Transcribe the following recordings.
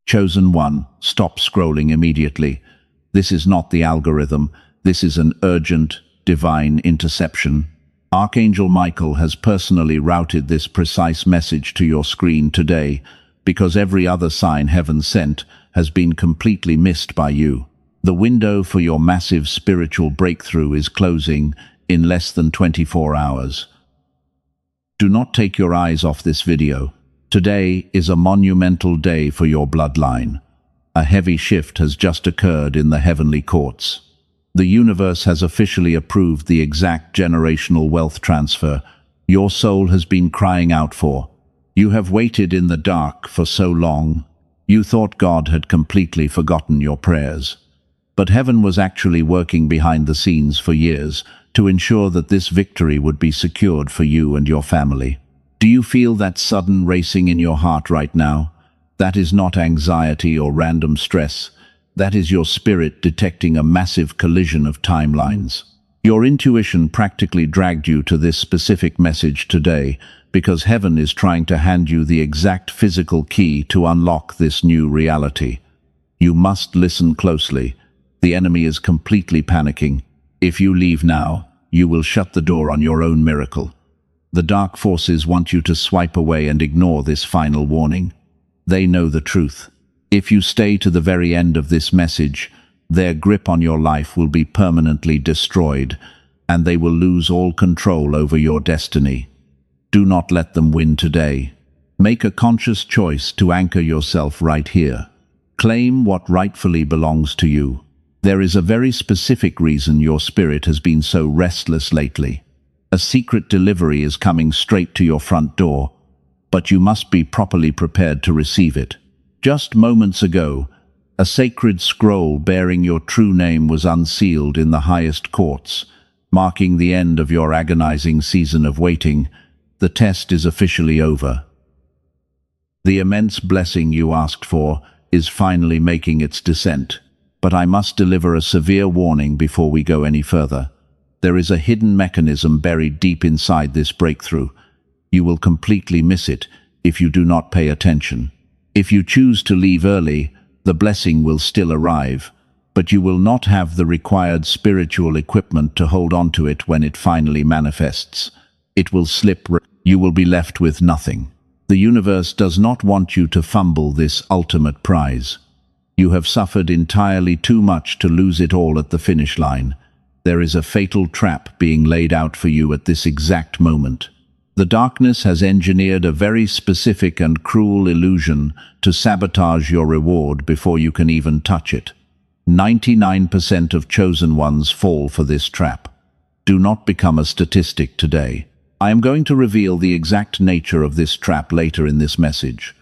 Chosen one, stop scrolling immediately. This is not the algorithm. This is an urgent, divine interception. Archangel Michael has personally routed this precise message to your screen today, because every other sign heaven sent has been completely missed by you. The window for your massive spiritual breakthrough is closing in less than 24 hours. Do not take your eyes off this video. Today is a monumental day for your bloodline. A heavy shift has just occurred in the heavenly courts. The universe has officially approved the exact generational wealth transfer your soul has been crying out for. You have waited in the dark for so long. You thought God had completely forgotten your prayers. But heaven was actually working behind the scenes for years to ensure that this victory would be secured for you and your family. Do you feel that sudden racing in your heart right now? That is not anxiety or random stress. That is your spirit detecting a massive collision of timelines. Your intuition practically dragged you to this specific message today because heaven is trying to hand you the exact physical key to unlock this new reality. You must listen closely. The enemy is completely panicking. If you leave now, you will shut the door on your own miracle. The dark forces want you to swipe away and ignore this final warning. They know the truth. If you stay to the very end of this message, their grip on your life will be permanently destroyed, and they will lose all control over your destiny. Do not let them win today. Make a conscious choice to anchor yourself right here. Claim what rightfully belongs to you. There is a very specific reason your spirit has been so restless lately. A secret delivery is coming straight to your front door, but you must be properly prepared to receive it. Just moments ago, a sacred scroll bearing your true name was unsealed in the highest courts, marking the end of your agonizing season of waiting. The test is officially over. The immense blessing you asked for is finally making its descent. But I must deliver a severe warning before we go any further. There is a hidden mechanism buried deep inside this breakthrough. You will completely miss it if you do not pay attention. If you choose to leave early, the blessing will still arrive, but you will not have the required spiritual equipment to hold on to it when it finally manifests. It will slip. You will be left with nothing. The universe does not want you to fumble this ultimate prize. You have suffered entirely too much to lose it all at the finish line. There is a fatal trap being laid out for you at this exact moment. The darkness has engineered a very specific and cruel illusion to sabotage your reward before you can even touch it. 99% of chosen ones fall for this trap. Do not become a statistic today. I am going to reveal the exact nature of this trap later in this message.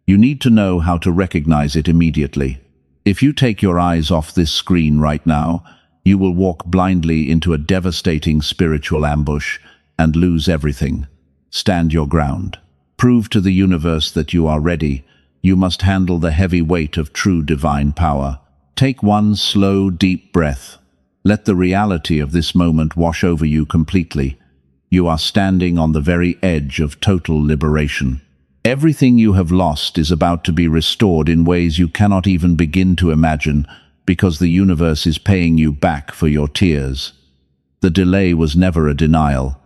You need to know how to recognize it immediately. If you take your eyes off this screen right now, you will walk blindly into a devastating spiritual ambush and lose everything. Stand your ground. Prove to the universe that you are ready. You must handle the heavy weight of true divine power. Take one slow, deep breath. Let the reality of this moment wash over you completely. You are standing on the very edge of total liberation. Everything you have lost is about to be restored in ways you cannot even begin to imagine, because the universe is paying you back for your tears. The delay was never a denial.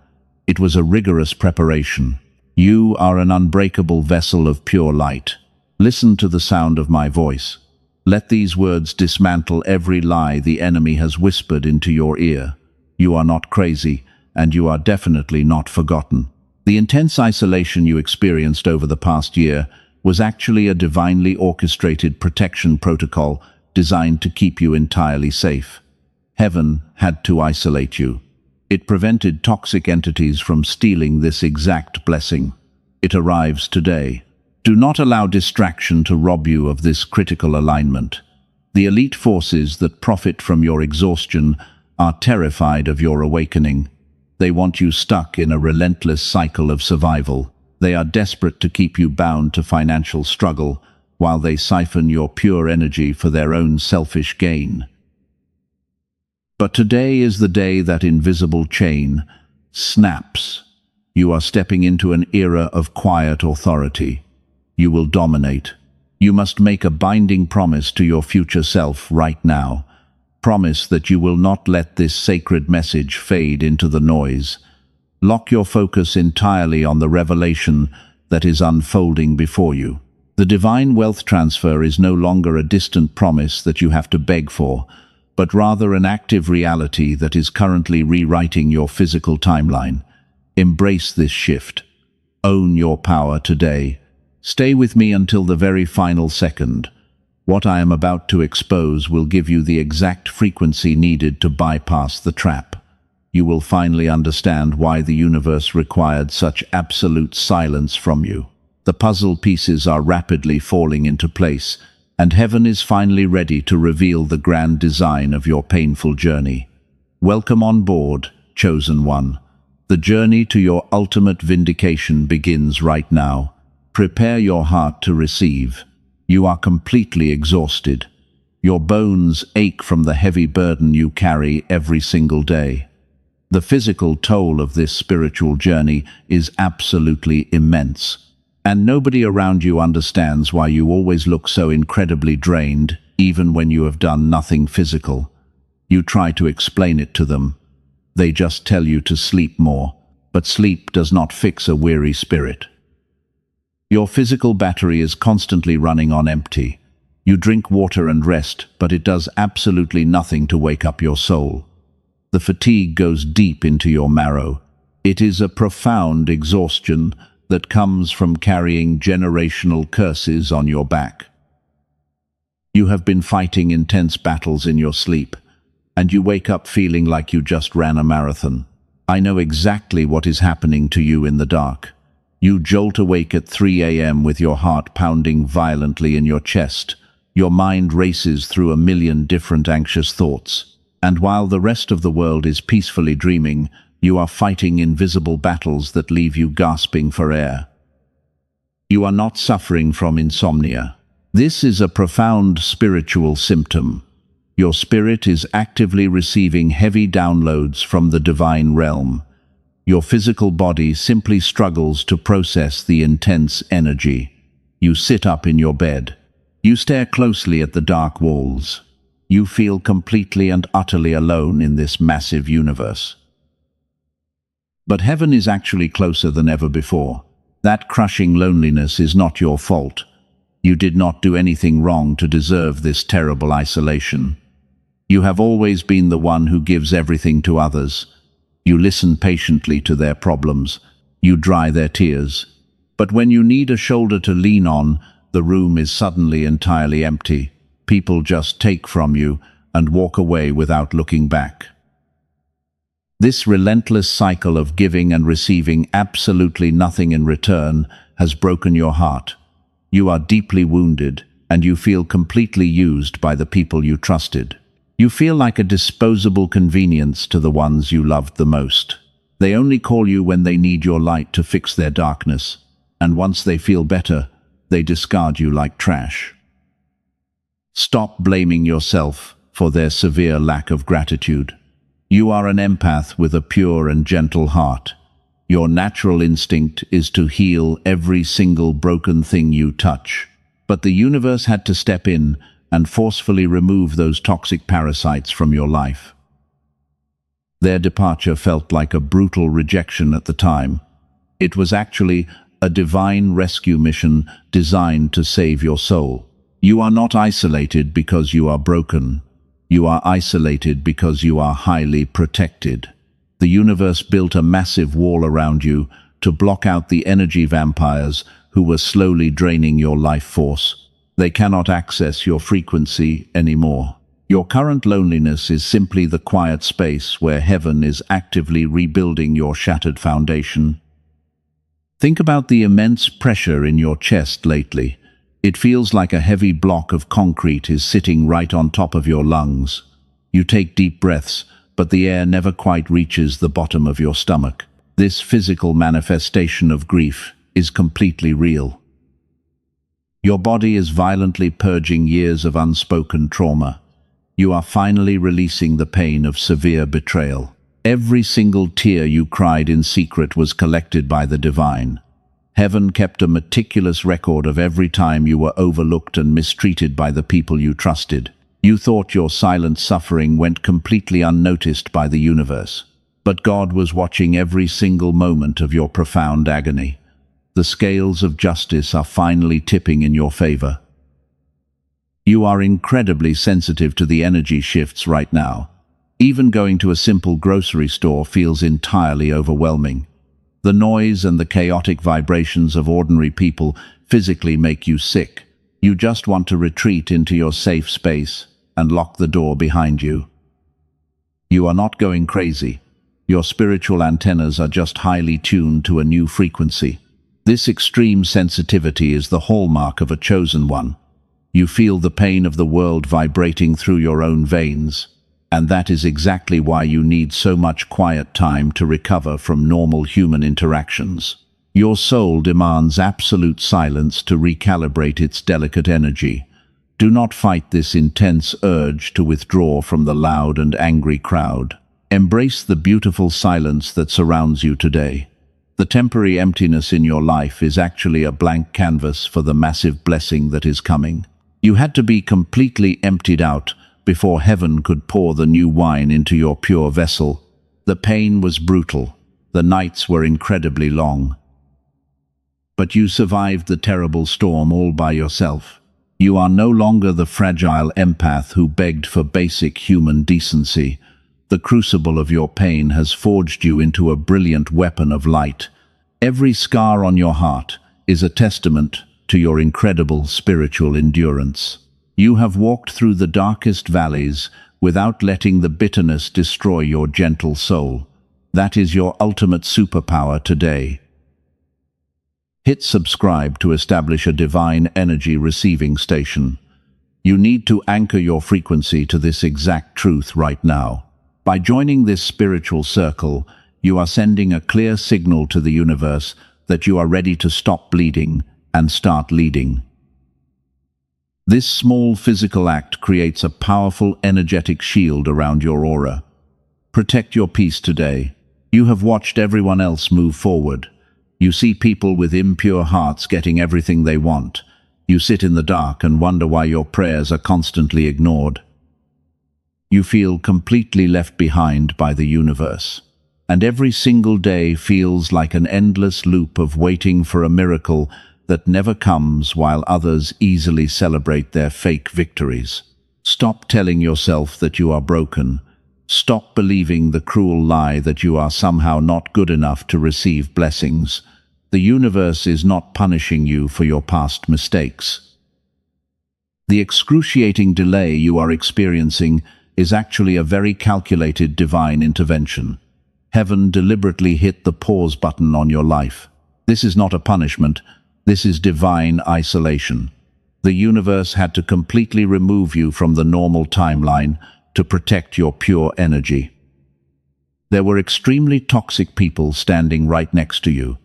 It was a rigorous preparation. You are an unbreakable vessel of pure light. Listen to the sound of my voice. Let these words dismantle every lie the enemy has whispered into your ear. You are not crazy, and you are definitely not forgotten. The intense isolation you experienced over the past year was actually a divinely orchestrated protection protocol designed to keep you entirely safe. Heaven had to isolate you. It prevented toxic entities from stealing this exact blessing. It arrives today. Do not allow distraction to rob you of this critical alignment. The elite forces that profit from your exhaustion are terrified of your awakening. They want you stuck in a relentless cycle of survival. They are desperate to keep you bound to financial struggle, while they siphon your pure energy for their own selfish gain. But today is the day that invisible chain snaps. You are stepping into an era of quiet authority. You will dominate. You must make a binding promise to your future self right now. Promise that you will not let this sacred message fade into the noise. Lock your focus entirely on the revelation that is unfolding before you. The divine wealth transfer is no longer a distant promise that you have to beg for, but rather an active reality that is currently rewriting your physical timeline. Embrace this shift. Own your power today. Stay with me until the very final second. What I am about to expose will give you the exact frequency needed to bypass the trap. You will finally understand why the universe required such absolute silence from you. The puzzle pieces are rapidly falling into place, and heaven is finally ready to reveal the grand design of your painful journey. Welcome on board, chosen one. The journey to your ultimate vindication begins right now. Prepare your heart to receive. You are completely exhausted. Your bones ache from the heavy burden you carry every single day. The physical toll of this spiritual journey is absolutely immense. And nobody around you understands why you always look so incredibly drained, even when you have done nothing physical. You try to explain it to them. They just tell you to sleep more, but sleep does not fix a weary spirit. Your physical battery is constantly running on empty. You drink water and rest, but it does absolutely nothing to wake up your soul. The fatigue goes deep into your marrow. It is a profound exhaustion that comes from carrying generational curses on your back. You have been fighting intense battles in your sleep, and you wake up feeling like you just ran a marathon. I know exactly what is happening to you in the dark. You jolt awake at 3 a.m. with your heart pounding violently in your chest. Your mind races through a million different anxious thoughts. And while the rest of the world is peacefully dreaming, you are fighting invisible battles that leave you gasping for air. You are not suffering from insomnia. This is a profound spiritual symptom. Your spirit is actively receiving heavy downloads from the divine realm. Your physical body simply struggles to process the intense energy. You sit up in your bed. You stare closely at the dark walls. You feel completely and utterly alone in this massive universe. But heaven is actually closer than ever before. That crushing loneliness is not your fault. You did not do anything wrong to deserve this terrible isolation. You have always been the one who gives everything to others. You listen patiently to their problems. You dry their tears. But when you need a shoulder to lean on, the room is suddenly entirely empty. People just take from you and walk away without looking back. This relentless cycle of giving and receiving absolutely nothing in return has broken your heart. You are deeply wounded, and you feel completely used by the people you trusted. You feel like a disposable convenience to the ones you loved the most. They only call you when they need your light to fix their darkness, and once they feel better, they discard you like trash. Stop blaming yourself for their severe lack of gratitude. You are an empath with a pure and gentle heart. Your natural instinct is to heal every single broken thing you touch. But the universe had to step in and forcefully remove those toxic parasites from your life. Their departure felt like a brutal rejection at the time. It was actually a divine rescue mission designed to save your soul. You are not isolated because you are broken. You are isolated because you are highly protected. The universe built a massive wall around you to block out the energy vampires who were slowly draining your life force. They cannot access your frequency anymore. Your current loneliness is simply the quiet space where heaven is actively rebuilding your shattered foundation. Think about the immense pressure in your chest lately. It feels like a heavy block of concrete is sitting right on top of your lungs. You take deep breaths, but the air never quite reaches the bottom of your stomach. This physical manifestation of grief is completely real. Your body is violently purging years of unspoken trauma. You are finally releasing the pain of severe betrayal. Every single tear you cried in secret was collected by the divine. Heaven kept a meticulous record of every time you were overlooked and mistreated by the people you trusted. You thought your silent suffering went completely unnoticed by the universe. But God was watching every single moment of your profound agony. The scales of justice are finally tipping in your favor. You are incredibly sensitive to the energy shifts right now. Even going to a simple grocery store feels entirely overwhelming. The noise and the chaotic vibrations of ordinary people physically make you sick. You just want to retreat into your safe space and lock the door behind you. You are not going crazy. Your spiritual antennas are just highly tuned to a new frequency. This extreme sensitivity is the hallmark of a chosen one. You feel the pain of the world vibrating through your own veins, and that is exactly why you need so much quiet time to recover from normal human interactions. Your soul demands absolute silence to recalibrate its delicate energy. Do not fight this intense urge to withdraw from the loud and angry crowd. Embrace the beautiful silence that surrounds you today. The temporary emptiness in your life is actually a blank canvas for the massive blessing that is coming. You had to be completely emptied out before heaven could pour the new wine into your pure vessel. The pain was brutal. The nights were incredibly long. But you survived the terrible storm all by yourself. You are no longer the fragile empath who begged for basic human decency. The crucible of your pain has forged you into a brilliant weapon of light. Every scar on your heart is a testament to your incredible spiritual endurance. You have walked through the darkest valleys without letting the bitterness destroy your gentle soul. That is your ultimate superpower today. Hit subscribe to establish a divine energy receiving station. You need to anchor your frequency to this exact truth right now. By joining this spiritual circle, you are sending a clear signal to the universe that you are ready to stop bleeding and start leading. This small physical act creates a powerful energetic shield around your aura. Protect your peace today. You have watched everyone else move forward. You see people with impure hearts getting everything they want. You sit in the dark and wonder why your prayers are constantly ignored. You feel completely left behind by the universe. And every single day feels like an endless loop of waiting for a miracle that never comes while others easily celebrate their fake victories. Stop telling yourself that you are broken. Stop believing the cruel lie that you are somehow not good enough to receive blessings. The universe is not punishing you for your past mistakes. The excruciating delay you are experiencing is actually a very calculated divine intervention. Heaven deliberately hit the pause button on your life. This is not a punishment. This is divine isolation. The universe had to completely remove you from the normal timeline to protect your pure energy. There were extremely toxic people standing right next to you,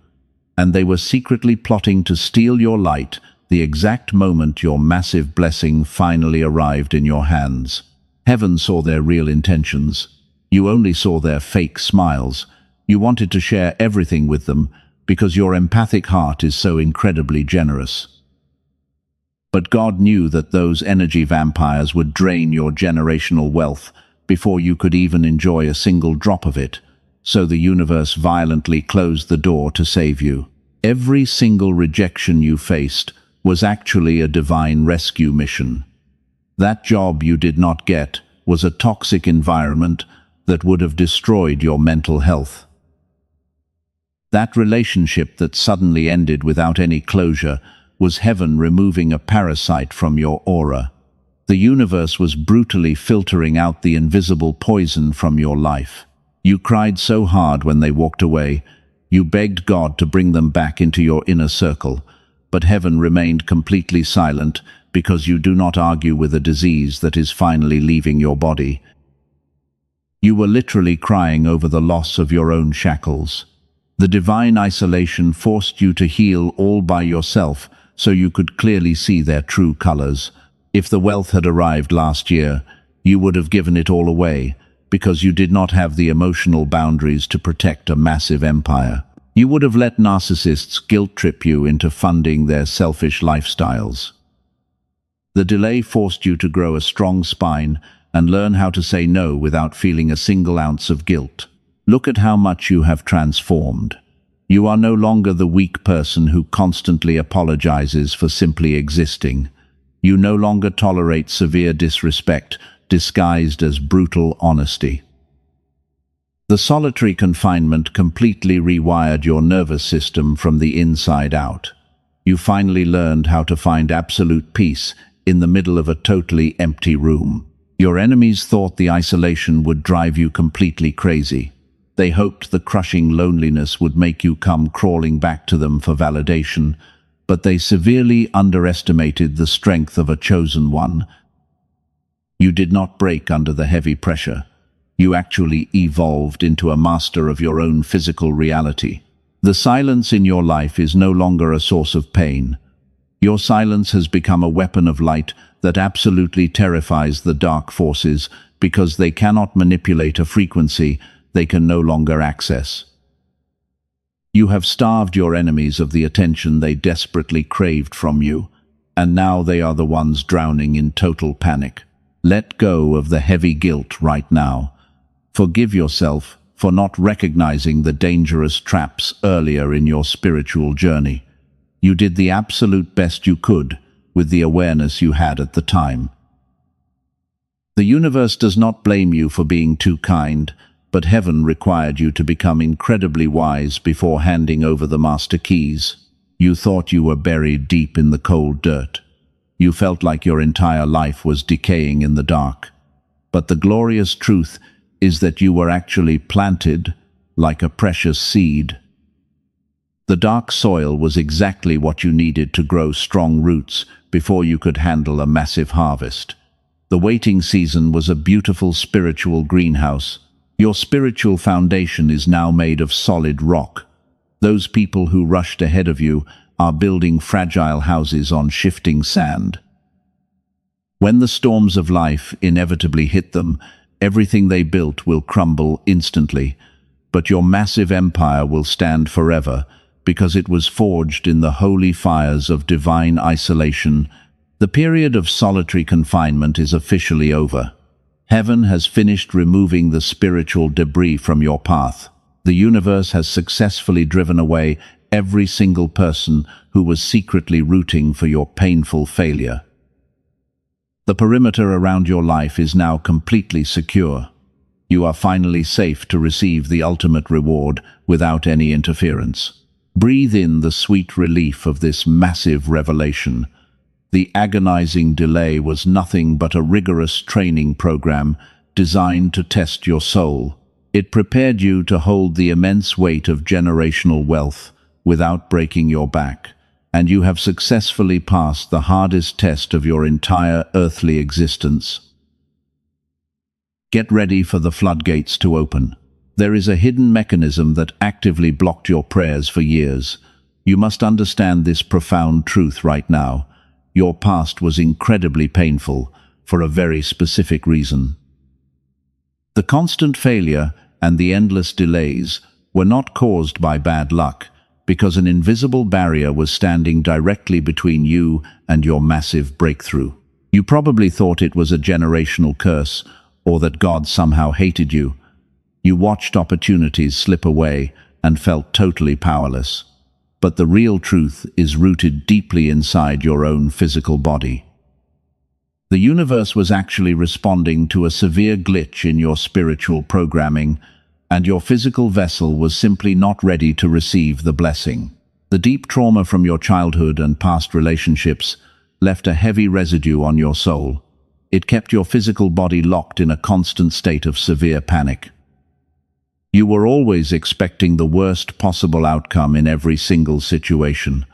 and they were secretly plotting to steal your light the exact moment your massive blessing finally arrived in your hands. Heaven saw their real intentions. You only saw their fake smiles. You wanted to share everything with them because your empathic heart is so incredibly generous. But God knew that those energy vampires would drain your generational wealth before you could even enjoy a single drop of it, so the universe violently closed the door to save you. Every single rejection you faced was actually a divine rescue mission. That job you did not get was a toxic environment that would have destroyed your mental health. That relationship that suddenly ended without any closure was heaven removing a parasite from your aura. The universe was brutally filtering out the invisible poison from your life. You cried so hard when they walked away. You begged God to bring them back into your inner circle, but heaven remained completely silent because you do not argue with a disease that is finally leaving your body. You were literally crying over the loss of your own shackles. The divine isolation forced you to heal all by yourself so you could clearly see their true colors. If the wealth had arrived last year, you would have given it all away because you did not have the emotional boundaries to protect a massive empire. You would have let narcissists guilt-trip you into funding their selfish lifestyles. The delay forced you to grow a strong spine and learn how to say no without feeling a single ounce of guilt. Look at how much you have transformed. You are no longer the weak person who constantly apologizes for simply existing. You no longer tolerate severe disrespect disguised as brutal honesty. The solitary confinement completely rewired your nervous system from the inside out. You finally learned how to find absolute peace in the middle of a totally empty room. Your enemies thought the isolation would drive you completely crazy. They hoped the crushing loneliness would make you come crawling back to them for validation, but they severely underestimated the strength of a chosen one. You did not break under the heavy pressure. You actually evolved into a master of your own physical reality. The silence in your life is no longer a source of pain. Your silence has become a weapon of light that absolutely terrifies the dark forces because they cannot manipulate a frequency they can no longer access. You have starved your enemies of the attention they desperately craved from you, and now they are the ones drowning in total panic. Let go of the heavy guilt right now. Forgive yourself for not recognizing the dangerous traps earlier in your spiritual journey. You did the absolute best you could with the awareness you had at the time. The universe does not blame you for being too kind, but heaven required you to become incredibly wise before handing over the master keys. You thought you were buried deep in the cold dirt. You felt like your entire life was decaying in the dark. But the glorious truth is that you were actually planted like a precious seed. The dark soil was exactly what you needed to grow strong roots before you could handle a massive harvest. The waiting season was a beautiful spiritual greenhouse. Your spiritual foundation is now made of solid rock. Those people who rushed ahead of you are building fragile houses on shifting sand. When the storms of life inevitably hit them, everything they built will crumble instantly, but your massive empire will stand forever because it was forged in the holy fires of divine isolation. The period of solitary confinement is officially over. Heaven has finished removing the spiritual debris from your path. The universe has successfully driven away every single person who was secretly rooting for your painful failure. The perimeter around your life is now completely secure. You are finally safe to receive the ultimate reward without any interference. Breathe in the sweet relief of this massive revelation. The agonizing delay was nothing but a rigorous training program designed to test your soul. It prepared you to hold the immense weight of generational wealth without breaking your back, and you have successfully passed the hardest test of your entire earthly existence. Get ready for the floodgates to open. There is a hidden mechanism that actively blocked your prayers for years. You must understand this profound truth right now. Your past was incredibly painful for a very specific reason. The constant failure and the endless delays were not caused by bad luck, because an invisible barrier was standing directly between you and your massive breakthrough. You probably thought it was a generational curse, or that God somehow hated you. You watched opportunities slip away and felt totally powerless. But the real truth is rooted deeply inside your own physical body. The universe was actually responding to a severe glitch in your spiritual programming, and your physical vessel was simply not ready to receive the blessing. The deep trauma from your childhood and past relationships left a heavy residue on your soul. It kept your physical body locked in a constant state of severe panic. You were always expecting the worst possible outcome in every single situation.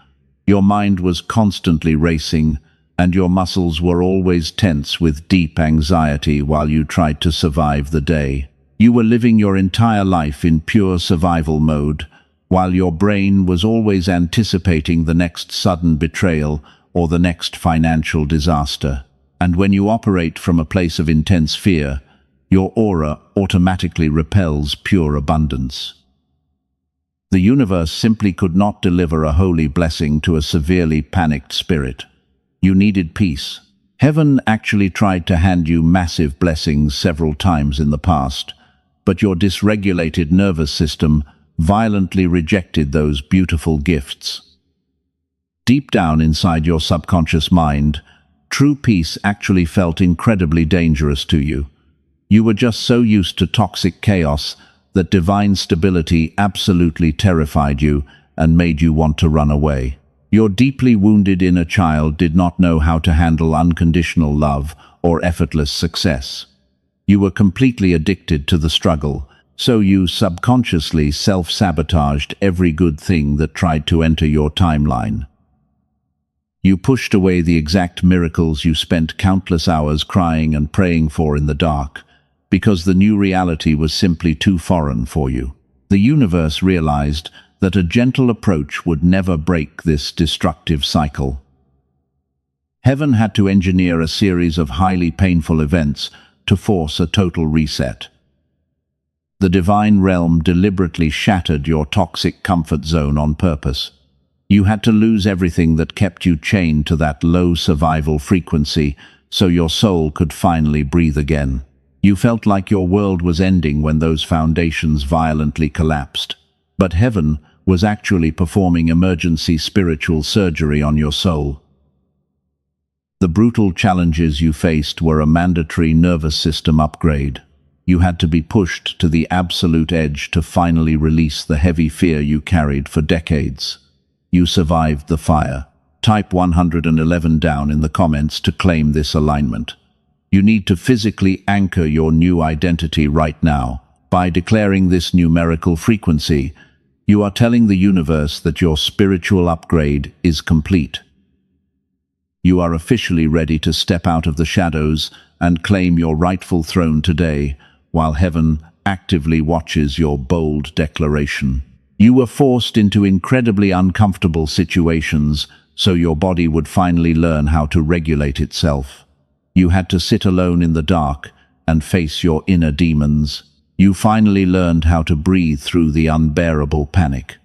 Your mind was constantly racing, and your muscles were always tense with deep anxiety while you tried to survive the day. You were living your entire life in pure survival mode, while your brain was always anticipating the next sudden betrayal or the next financial disaster. And when you operate from a place of intense fear, your aura automatically repels pure abundance. The universe simply could not deliver a holy blessing to a severely panicked spirit. You needed peace. Heaven actually tried to hand you massive blessings several times in the past, but your dysregulated nervous system violently rejected those beautiful gifts. Deep down inside your subconscious mind, true peace actually felt incredibly dangerous to you. You were just so used to toxic chaos that divine stability absolutely terrified you and made you want to run away. Your deeply wounded inner child did not know how to handle unconditional love or effortless success. You were completely addicted to the struggle, so you subconsciously self-sabotaged every good thing that tried to enter your timeline. You pushed away the exact miracles you spent countless hours crying and praying for in the dark, because the new reality was simply too foreign for you. The universe realized that a gentle approach would never break this destructive cycle. Heaven had to engineer a series of highly painful events to force a total reset. The divine realm deliberately shattered your toxic comfort zone on purpose. You had to lose everything that kept you chained to that low survival frequency so your soul could finally breathe again. You felt like your world was ending when those foundations violently collapsed. But heaven was actually performing emergency spiritual surgery on your soul. The brutal challenges you faced were a mandatory nervous system upgrade. You had to be pushed to the absolute edge to finally release the heavy fear you carried for decades. You survived the fire. Type 111 down in the comments to claim this alignment. You need to physically anchor your new identity right now. By declaring this numerical frequency, you are telling the universe that your spiritual upgrade is complete. You are officially ready to step out of the shadows and claim your rightful throne today, while heaven actively watches your bold declaration. You were forced into incredibly uncomfortable situations so your body would finally learn how to regulate itself. You had to sit alone in the dark and face your inner demons. You finally learned how to breathe through the unbearable panic.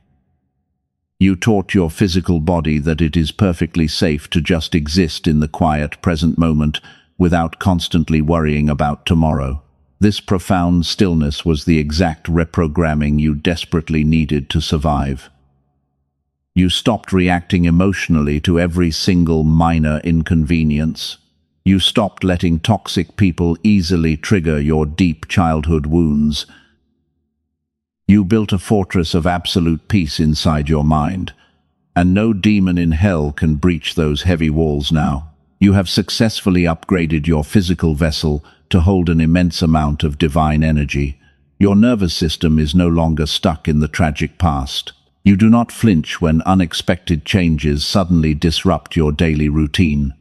You taught your physical body that it is perfectly safe to just exist in the quiet present moment without constantly worrying about tomorrow. This profound stillness was the exact reprogramming you desperately needed to survive. You stopped reacting emotionally to every single minor inconvenience. You stopped letting toxic people easily trigger your deep childhood wounds. You built a fortress of absolute peace inside your mind, and no demon in hell can breach those heavy walls now. You have successfully upgraded your physical vessel to hold an immense amount of divine energy. Your nervous system is no longer stuck in the tragic past. You do not flinch when unexpected changes suddenly disrupt your daily routine.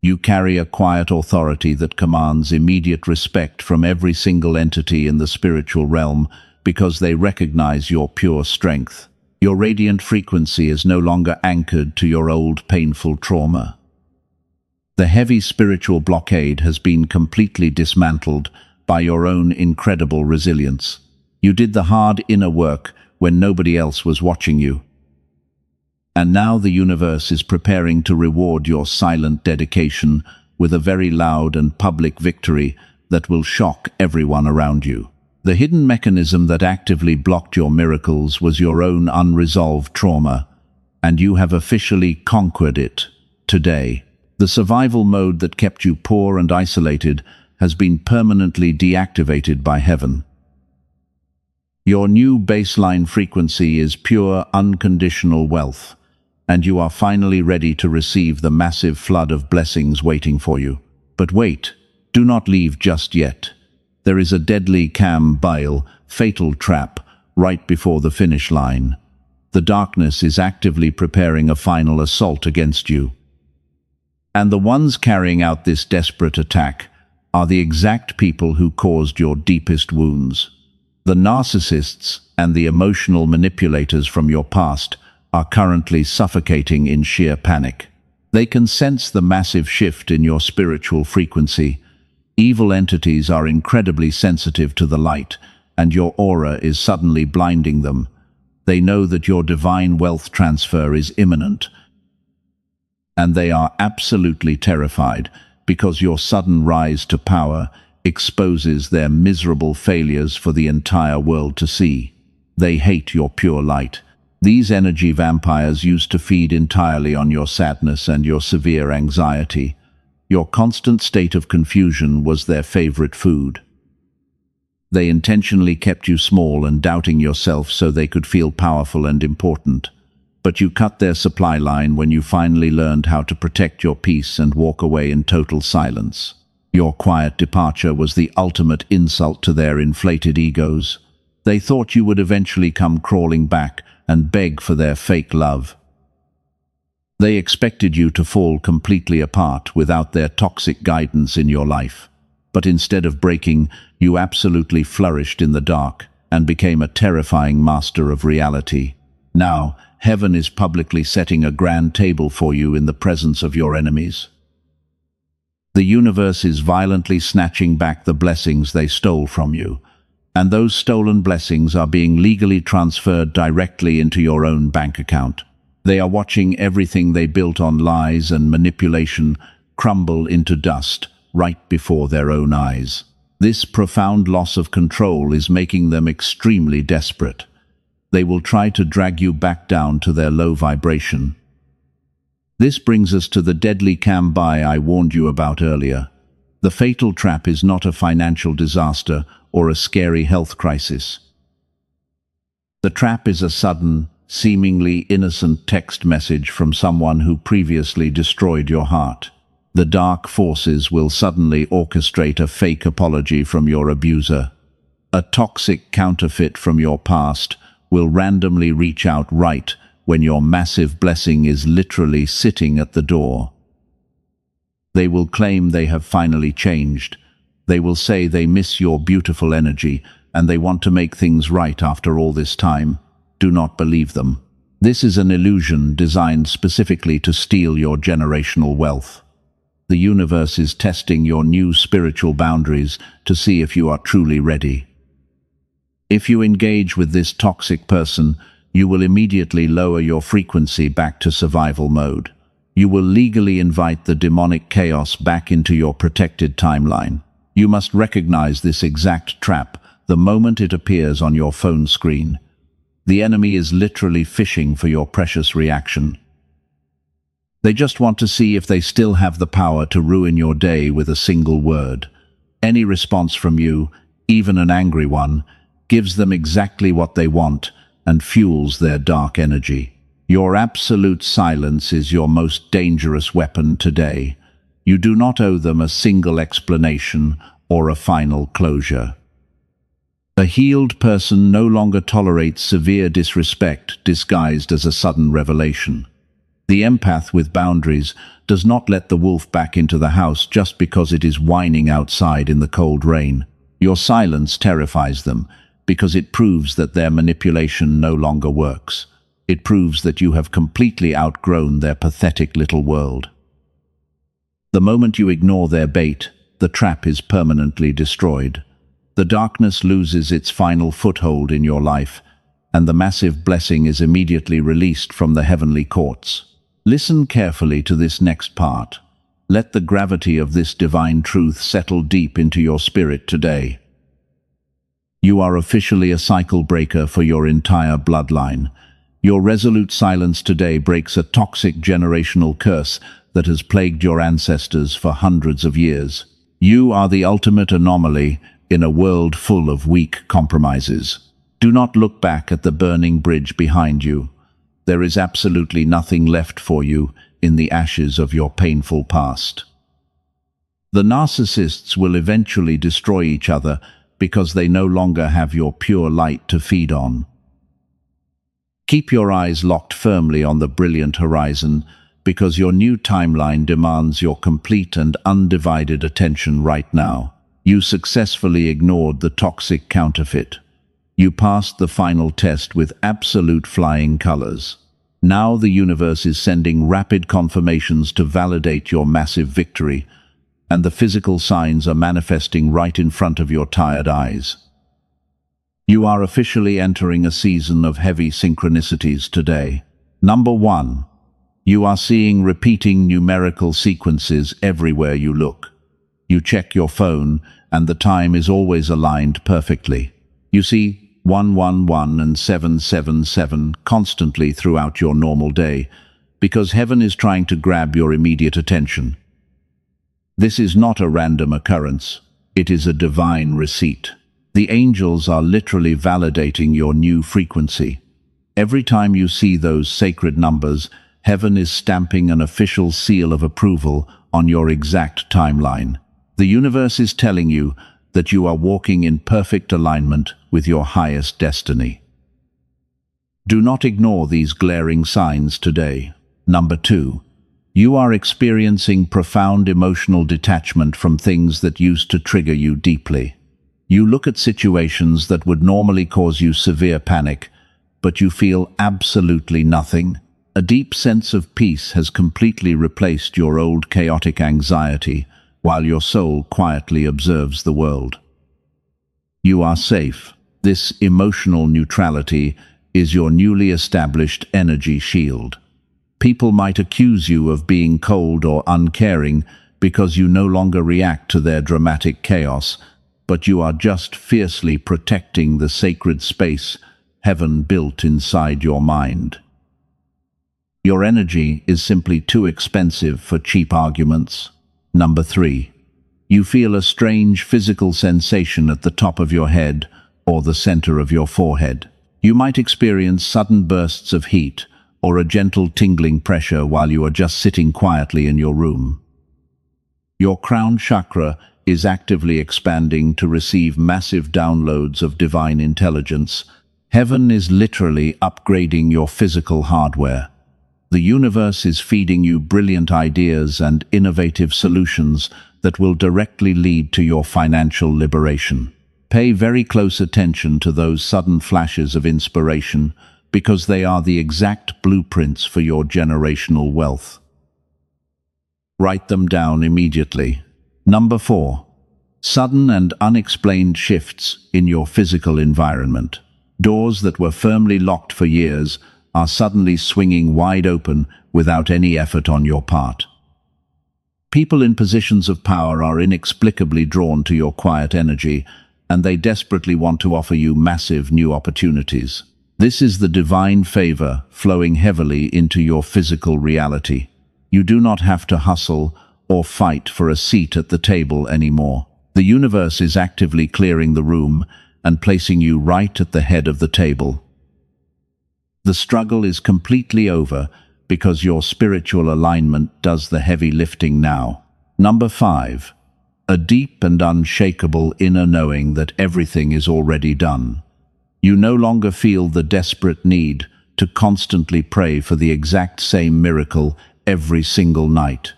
You carry a quiet authority that commands immediate respect from every single entity in the spiritual realm because they recognize your pure strength. Your radiant frequency is no longer anchored to your old painful trauma. The heavy spiritual blockade has been completely dismantled by your own incredible resilience. You did the hard inner work when nobody else was watching you. And now the universe is preparing to reward your silent dedication with a very loud and public victory that will shock everyone around you. The hidden mechanism that actively blocked your miracles was your own unresolved trauma, and you have officially conquered it today. The survival mode that kept you poor and isolated has been permanently deactivated by heaven. Your new baseline frequency is pure, unconditional wealth, and you are finally ready to receive the massive flood of blessings waiting for you. But wait, do not leave just yet. There is a deadly fatal trap right before the finish line. The darkness is actively preparing a final assault against you. And the ones carrying out this desperate attack are the exact people who caused your deepest wounds. The narcissists and the emotional manipulators from your past are currently suffocating in sheer panic. They can sense the massive shift in your spiritual frequency. Evil entities are incredibly sensitive to the light, and your aura is suddenly blinding them. They know that your divine wealth transfer is imminent, and they are absolutely terrified because your sudden rise to power exposes their miserable failures for the entire world to see. They hate your pure light. These energy vampires used to feed entirely on your sadness and your severe anxiety. Your constant state of confusion was their favorite food. They intentionally kept you small and doubting yourself so they could feel powerful and important. But you cut their supply line when you finally learned how to protect your peace and walk away in total silence. Your quiet departure was the ultimate insult to their inflated egos. They thought you would eventually come crawling back and beg for their fake love. They expected you to fall completely apart without their toxic guidance in your life. But instead of breaking, you absolutely flourished in the dark and became a terrifying master of reality. Now, heaven is publicly setting a grand table for you in the presence of your enemies. The universe is violently snatching back the blessings they stole from you, and those stolen blessings are being legally transferred directly into your own bank account. They are watching everything they built on lies and manipulation crumble into dust right before their own eyes. This profound loss of control is making them extremely desperate. They will try to drag you back down to their low vibration. This brings us to the deadly cambai I warned you about earlier. The fatal trap is not a financial disaster or a scary health crisis. The trap is a sudden, seemingly innocent text message from someone who previously destroyed your heart. The dark forces will suddenly orchestrate a fake apology from your abuser. A toxic counterfeit from your past will randomly reach out right when your massive blessing is literally sitting at the door. They will claim they have finally changed. They will say they miss your beautiful energy and they want to make things right after all this time. Do not believe them. This is an illusion designed specifically to steal your generational wealth. The universe is testing your new spiritual boundaries to see if you are truly ready. If you engage with this toxic person, you will immediately lower your frequency back to survival mode. You will legally invite the demonic chaos back into your protected timeline. You must recognize this exact trap the moment it appears on your phone screen. The enemy is literally fishing for your precious reaction. They just want to see if they still have the power to ruin your day with a single word. Any response from you, even an angry one, gives them exactly what they want and fuels their dark energy. Your absolute silence is your most dangerous weapon today. You do not owe them a single explanation or a final closure. A healed person no longer tolerates severe disrespect disguised as a sudden revelation. The empath with boundaries does not let the wolf back into the house just because it is whining outside in the cold rain. Your silence terrifies them because it proves that their manipulation no longer works. It proves that you have completely outgrown their pathetic little world. The moment you ignore their bait, the trap is permanently destroyed. The darkness loses its final foothold in your life, and the massive blessing is immediately released from the heavenly courts. Listen carefully to this next part. Let the gravity of this divine truth settle deep into your spirit today. You are officially a cycle breaker for your entire bloodline. Your resolute silence today breaks a toxic generational curse that has plagued your ancestors for hundreds of years. You are the ultimate anomaly in a world full of weak compromises. Do not look back at the burning bridge behind you. There is absolutely nothing left for you in the ashes of your painful past. The narcissists will eventually destroy each other because they no longer have your pure light to feed on. Keep your eyes locked firmly on the brilliant horizon because your new timeline demands your complete and undivided attention right now. You successfully ignored the toxic counterfeit. You passed the final test with absolute flying colors. Now the universe is sending rapid confirmations to validate your massive victory, and the physical signs are manifesting right in front of your tired eyes. You are officially entering a season of heavy synchronicities today. Number 1. You are seeing repeating numerical sequences everywhere you look. You check your phone, and the time is always aligned perfectly. You see 111 and 777 constantly throughout your normal day, because heaven is trying to grab your immediate attention. This is not a random occurrence. It is a divine receipt. The angels are literally validating your new frequency. Every time you see those sacred numbers, heaven is stamping an official seal of approval on your exact timeline. The universe is telling you that you are walking in perfect alignment with your highest destiny. Do not ignore these glaring signs today. Number 2. You are experiencing profound emotional detachment from things that used to trigger you deeply. You look at situations that would normally cause you severe panic, but you feel absolutely nothing. A deep sense of peace has completely replaced your old chaotic anxiety, while your soul quietly observes the world. You are safe. This emotional neutrality is your newly established energy shield. People might accuse you of being cold or uncaring because you no longer react to their dramatic chaos, but you are just fiercely protecting the sacred space heaven built inside your mind. Your energy is simply too expensive for cheap arguments. Number 3. You feel a strange physical sensation at the top of your head or the center of your forehead. You might experience sudden bursts of heat or a gentle tingling pressure while you are just sitting quietly in your room. Your crown chakra is actively expanding to receive massive downloads of divine intelligence. Heaven is literally upgrading your physical hardware. The universe is feeding you brilliant ideas and innovative solutions that will directly lead to your financial liberation. Pay very close attention to those sudden flashes of inspiration, because they are the exact blueprints for your generational wealth. Write them down immediately. Number 4. Sudden and unexplained shifts in your physical environment. Doors that were firmly locked for years are suddenly swinging wide open without any effort on your part. People in positions of power are inexplicably drawn to your quiet energy, and they desperately want to offer you massive new opportunities. This is the divine favor flowing heavily into your physical reality. You do not have to hustle or fight for a seat at the table anymore. The universe is actively clearing the room and placing you right at the head of the table. The struggle is completely over because your spiritual alignment does the heavy lifting now. Number 5. A deep and unshakable inner knowing that everything is already done. You no longer feel the desperate need to constantly pray for the exact same miracle every single night.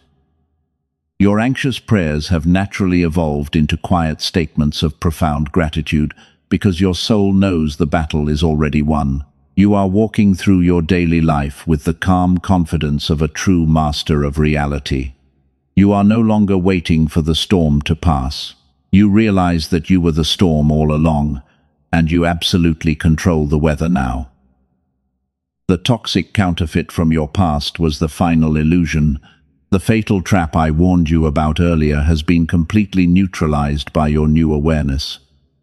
Your anxious prayers have naturally evolved into quiet statements of profound gratitude because your soul knows the battle is already won. You are walking through your daily life with the calm confidence of a true master of reality. You are no longer waiting for the storm to pass. You realize that you were the storm all along, and you absolutely control the weather now. The toxic counterfeit from your past was the final illusion. The fatal trap I warned you about earlier has been completely neutralized by your new awareness.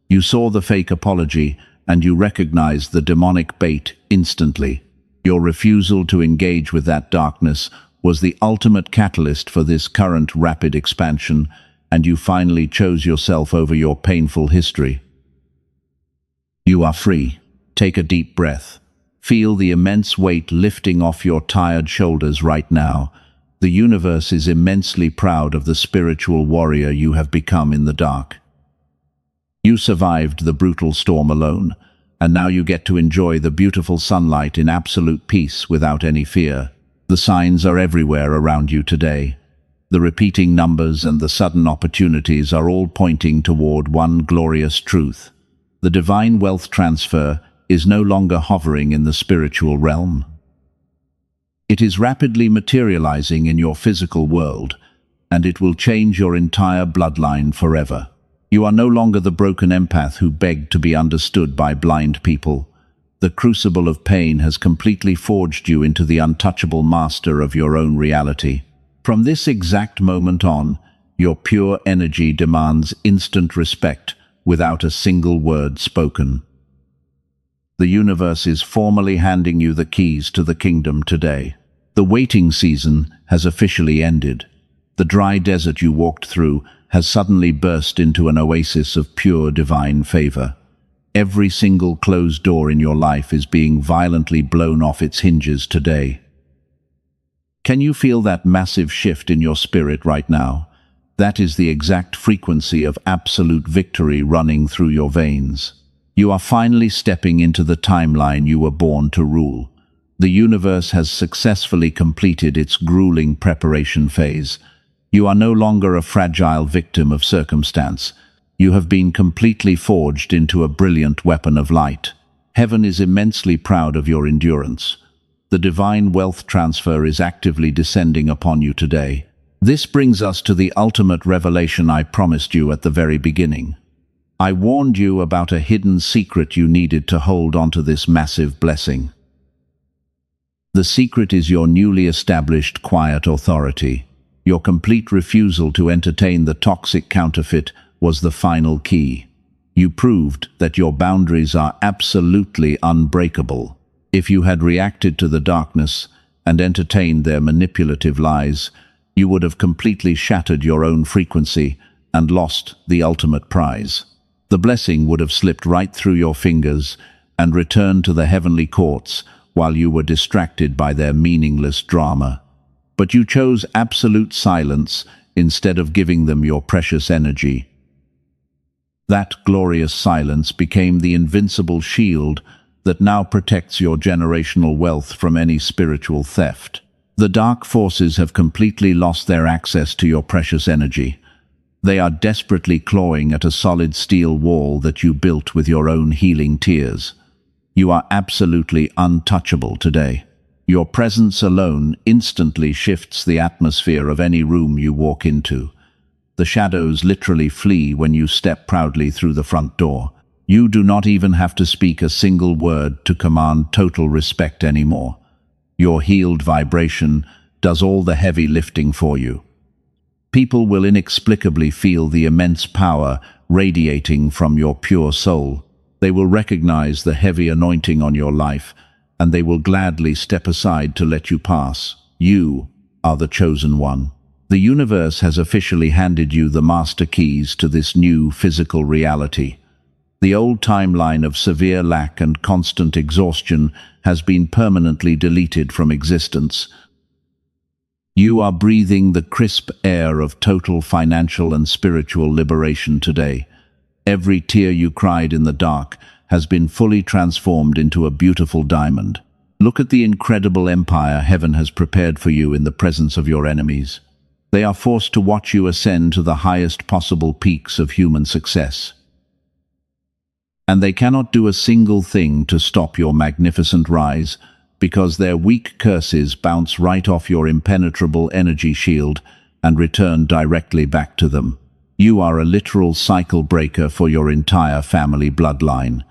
You saw the fake apology, and you recognized the demonic bait instantly. Your refusal to engage with that darkness was the ultimate catalyst for this current rapid expansion, and you finally chose yourself over your painful history. You are free. Take a deep breath. Feel the immense weight lifting off your tired shoulders right now. The universe is immensely proud of the spiritual warrior you have become in the dark. You survived the brutal storm alone, and now you get to enjoy the beautiful sunlight in absolute peace without any fear. The signs are everywhere around you today. The repeating numbers and the sudden opportunities are all pointing toward one glorious truth. The divine wealth transfer is no longer hovering in the spiritual realm. It is rapidly materializing in your physical world, and it will change your entire bloodline forever. You are no longer the broken empath who begged to be understood by blind people. The crucible of pain has completely forged you into the untouchable master of your own reality. From this exact moment on, your pure energy demands instant respect without a single word spoken. The universe is formally handing you the keys to the kingdom today. The waiting season has officially ended. The dry desert you walked through has suddenly burst into an oasis of pure divine favor. Every single closed door in your life is being violently blown off its hinges today. Can you feel that massive shift in your spirit right now? That is the exact frequency of absolute victory running through your veins. You are finally stepping into the timeline you were born to rule. The universe has successfully completed its grueling preparation phase. You are no longer a fragile victim of circumstance. You have been completely forged into a brilliant weapon of light. Heaven is immensely proud of your endurance. The divine wealth transfer is actively descending upon you today. This brings us to the ultimate revelation I promised you at the very beginning. I warned you about a hidden secret you needed to hold onto this massive blessing. The secret is your newly established quiet authority. Your complete refusal to entertain the toxic counterfeit was the final key. You proved that your boundaries are absolutely unbreakable. If you had reacted to the darkness and entertained their manipulative lies, you would have completely shattered your own frequency and lost the ultimate prize. The blessing would have slipped right through your fingers and returned to the heavenly courts while you were distracted by their meaningless drama. But you chose absolute silence instead of giving them your precious energy. That glorious silence became the invincible shield that now protects your generational wealth from any spiritual theft. The dark forces have completely lost their access to your precious energy. They are desperately clawing at a solid steel wall that you built with your own healing tears. You are absolutely untouchable today. Your presence alone instantly shifts the atmosphere of any room you walk into. The shadows literally flee when you step proudly through the front door. You do not even have to speak a single word to command total respect anymore. Your healed vibration does all the heavy lifting for you. People will inexplicably feel the immense power radiating from your pure soul. They will recognize the heavy anointing on your life, and they will gladly step aside to let you pass. You are the chosen one. The universe has officially handed you the master keys to this new physical reality. The old timeline of severe lack and constant exhaustion has been permanently deleted from existence. You are breathing the crisp air of total financial and spiritual liberation today. Every tear you cried in the dark has been fully transformed into a beautiful diamond. Look at the incredible empire heaven has prepared for you in the presence of your enemies. They are forced to watch you ascend to the highest possible peaks of human success. And they cannot do a single thing to stop your magnificent rise, because their weak curses bounce right off your impenetrable energy shield and return directly back to them. You are a literal cycle breaker for your entire family bloodline.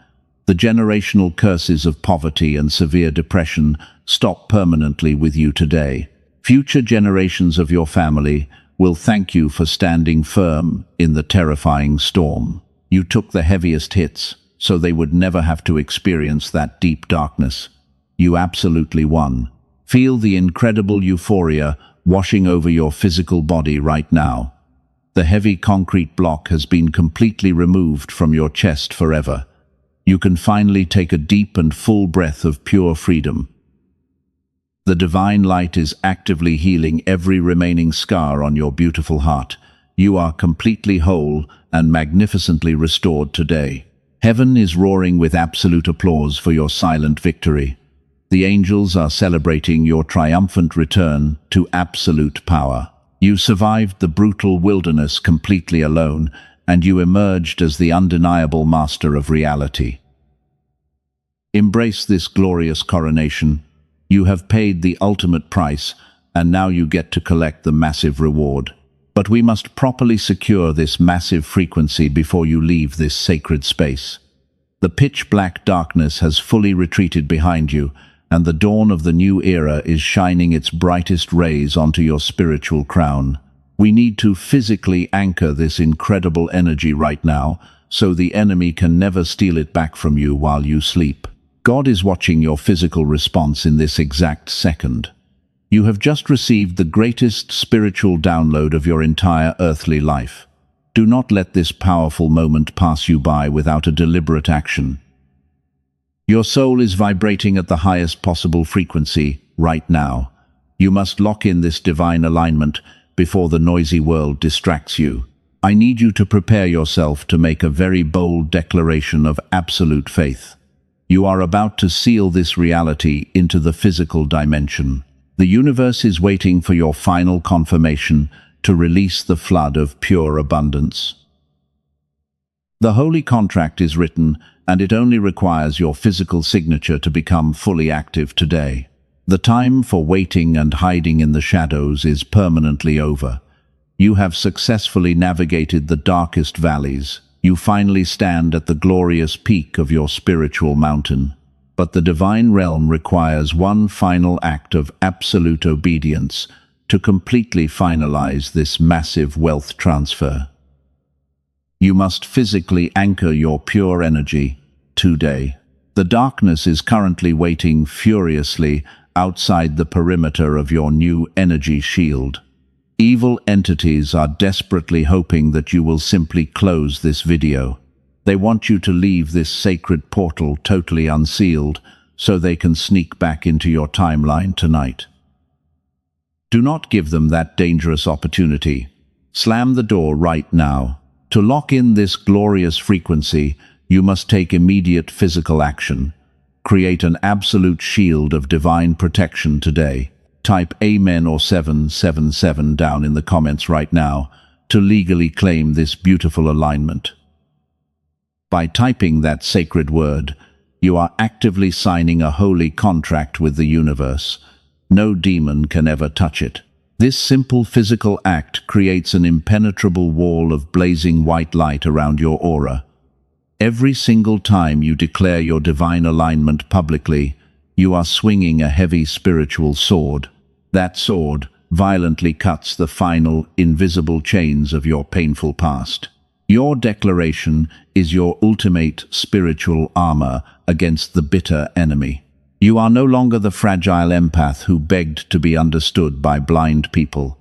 The generational curses of poverty and severe depression stop permanently with you today. Future generations of your family will thank you for standing firm in the terrifying storm. You took the heaviest hits, so they would never have to experience that deep darkness. You absolutely won. Feel the incredible euphoria washing over your physical body right now. The heavy concrete block has been completely removed from your chest forever. You can finally take a deep and full breath of pure freedom. The divine light is actively healing every remaining scar on your beautiful heart. You are completely whole and magnificently restored today. Heaven is roaring with absolute applause for your silent victory. The angels are celebrating your triumphant return to absolute power. You survived the brutal wilderness completely alone, and you emerged as the undeniable master of reality. Embrace this glorious coronation. You have paid the ultimate price, and now you get to collect the massive reward. But we must properly secure this massive frequency before you leave this sacred space. The pitch-black darkness has fully retreated behind you, and the dawn of the new era is shining its brightest rays onto your spiritual crown. We need to physically anchor this incredible energy right now, so the enemy can never steal it back from you while you sleep. God is watching your physical response in this exact second. You have just received the greatest spiritual download of your entire earthly life. Do not let this powerful moment pass you by without a deliberate action. Your soul is vibrating at the highest possible frequency right now. You must lock in this divine alignment before the noisy world distracts you. I need you to prepare yourself to make a very bold declaration of absolute faith. You are about to seal this reality into the physical dimension. The universe is waiting for your final confirmation to release the flood of pure abundance. The holy contract is written, and it only requires your physical signature to become fully active today. The time for waiting and hiding in the shadows is permanently over. You have successfully navigated the darkest valleys. You finally stand at the glorious peak of your spiritual mountain. But the divine realm requires one final act of absolute obedience to completely finalize this massive wealth transfer. You must physically anchor your pure energy today. The darkness is currently waiting furiously outside the perimeter of your new energy shield. Evil entities are desperately hoping that you will simply close this video. They want you to leave this sacred portal totally unsealed so they can sneak back into your timeline tonight. Do not give them that dangerous opportunity. Slam the door right now. To lock in this glorious frequency, you must take immediate physical action. Create an absolute shield of divine protection today. Type Amen or 777 down in the comments right now to legally claim this beautiful alignment. By typing that sacred word, you are actively signing a holy contract with the universe. No demon can ever touch it. This simple physical act creates an impenetrable wall of blazing white light around your aura. Every single time you declare your divine alignment publicly, you are swinging a heavy spiritual sword. That sword violently cuts the final, invisible chains of your painful past. Your declaration is your ultimate spiritual armor against the bitter enemy. You are no longer the fragile empath who begged to be understood by blind people.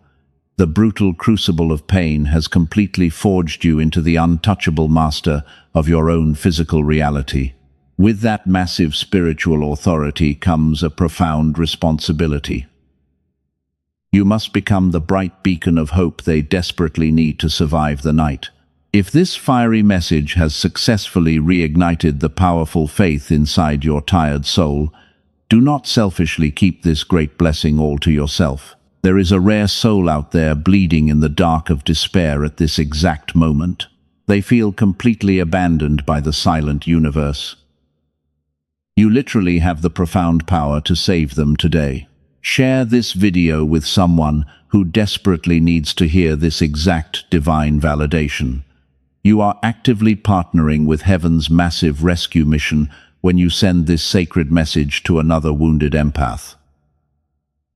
The brutal crucible of pain has completely forged you into the untouchable master of your own physical reality. With that massive spiritual authority comes a profound responsibility. You must become the bright beacon of hope they desperately need to survive the night. If this fiery message has successfully reignited the powerful faith inside your tired soul, do not selfishly keep this great blessing all to yourself. There is a rare soul out there bleeding in the dark of despair at this exact moment. They feel completely abandoned by the silent universe. You literally have the profound power to save them today. Share this video with someone who desperately needs to hear this exact divine validation. You are actively partnering with heaven's massive rescue mission when you send this sacred message to another wounded empath.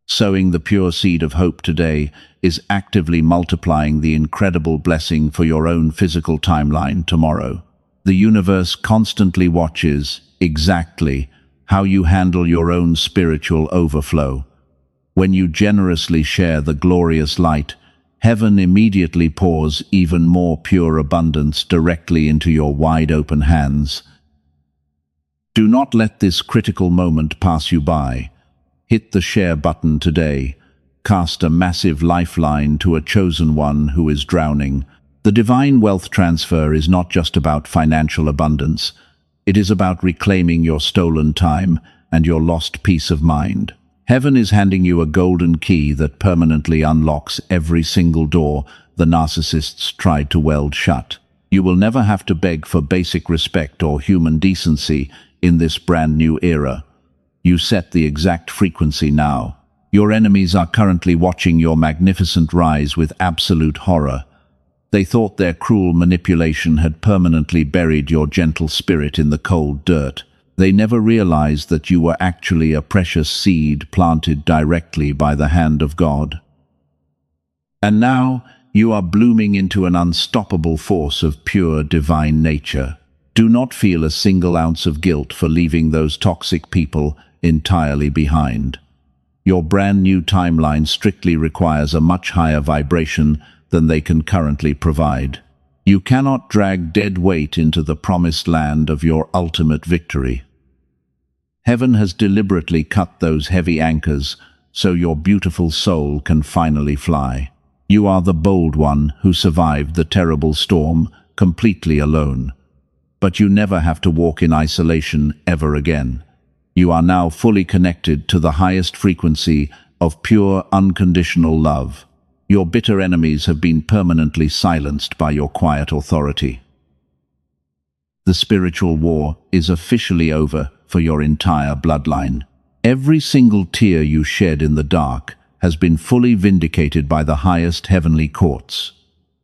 Sowing the pure seed of hope today is actively multiplying the incredible blessing for your own physical timeline tomorrow. The universe constantly watches exactly how you handle your own spiritual overflow. When you generously share the glorious light, heaven immediately pours even more pure abundance directly into your wide-open hands. Do not let this critical moment pass you by. Hit the share button today. Cast a massive lifeline to a chosen one who is drowning. The divine wealth transfer is not just about financial abundance. It is about reclaiming your stolen time and your lost peace of mind. Heaven is handing you a golden key that permanently unlocks every single door the narcissists tried to weld shut. You will never have to beg for basic respect or human decency in this brand new era. You set the exact frequency now. Your enemies are currently watching your magnificent rise with absolute horror. They thought their cruel manipulation had permanently buried your gentle spirit in the cold dirt. They never realized that you were actually a precious seed planted directly by the hand of God. And now you are blooming into an unstoppable force of pure divine nature. Do not feel a single ounce of guilt for leaving those toxic people entirely behind. Your brand new timeline strictly requires a much higher vibration than they can currently provide. You cannot drag dead weight into the promised land of your ultimate victory. Heaven has deliberately cut those heavy anchors so your beautiful soul can finally fly. You are the bold one who survived the terrible storm completely alone. But you never have to walk in isolation ever again. You are now fully connected to the highest frequency of pure, unconditional love. Your bitter enemies have been permanently silenced by your quiet authority. The spiritual war is officially over for your entire bloodline. Every single tear you shed in the dark has been fully vindicated by the highest heavenly courts.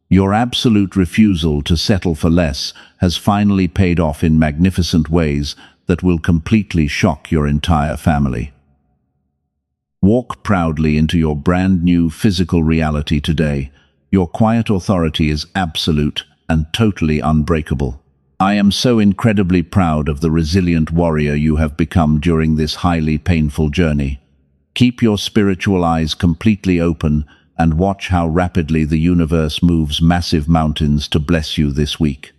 Your absolute refusal to settle for less has finally paid off in magnificent ways that will completely shock your entire family. Walk proudly into your brand new physical reality today. Your quiet authority is absolute and totally unbreakable. I am so incredibly proud of the resilient warrior you have become during this highly painful journey. Keep your spiritual eyes completely open and watch how rapidly the universe moves massive mountains to bless you this week.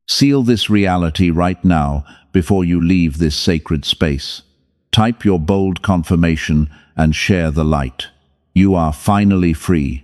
Seal this reality right now before you leave this sacred space. Type your bold confirmation and share the light. You are finally free.